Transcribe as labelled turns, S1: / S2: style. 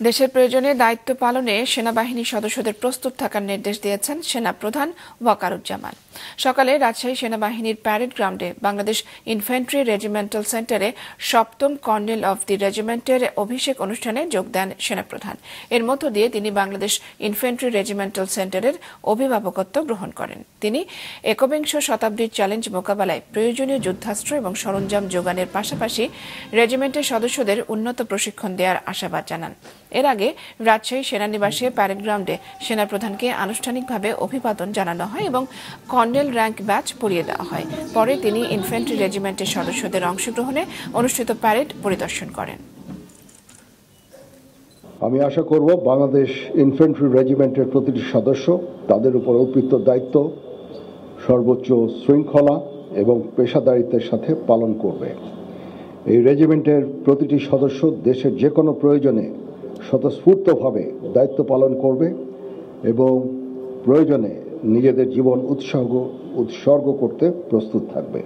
S1: দেশের প্রয়োজনে দায়িত্ব পালনে সেনাবাহিনী সদস্যদের প্রস্তুত থাকার নির্দেশ দিয়েছেন সেনাপ্রধান ওয়াকারুজ্জামান। সকালে রাজশাহী সেনাবাহিনীর প্যারেড গ্রাউন্ডে বাংলাদেশ ইনফ্যান্ট্রি রেজিমেন্টাল সেন্টারে ৭ম কর্নেল অব দি রেজিমেন্টের অভিষেক অনুষ্ঠানে যোগ দেন সেনাপ্রধান। এর মধ্য দিয়ে তিনি বাংলাদেশ ইনফ্যান্ট্রি রেজিমেন্টাল সেন্টারের অভিভাবকত্ব গ্রহণ করেন। তিনি একবিংশ শতাব্দীর চ্যালেঞ্জ মোকাবেলায় প্রয়োজনীয় যুদ্ধাস্ত্র এবং সরঞ্জাম যোগানের পাশাপাশি রেজিমেন্টের সদস্যদের উন্নত প্রশিক্ষণ দেওয়ার আশাবাদ জানান। এর আগে রাজশাহী সেনানিবাসে প্যারেড গ্রাউন্ডে সেনাপ্রধানকে আনুষ্ঠানিকভাবে অভিবাদন জানানো হয় এবং কর্নেল র্যাঙ্ক ব্যাচ পরিয়ে দেওয়া হয়। পরে তিনি ইনফ্যান্ট্রি রেজিমেন্টের সদস্যদের অংশগ্রহণে অনুষ্ঠিত প্যারেড পরিদর্শন করেন।
S2: আমি আশা করব বাংলাদেশ ইনফ্যান্ট্রি রেজিমেন্টের প্রতিটি সদস্য তাদের উপর অর্পিত দায়িত্ব সর্বোচ্চ শৃঙ্খলা এবং পেশাদারিত্বের সাথে পালন করবে। এই রেজিমেন্টের প্রতিটি সদস্য দেশের যে কোনো প্রয়োজনে স্বতঃস্ফূর্তভাবে দায়িত্ব পালন করবে এবং প্রয়োজনে নিজেদের জীবন উৎসর্গ করতে প্রস্তুত থাকবে।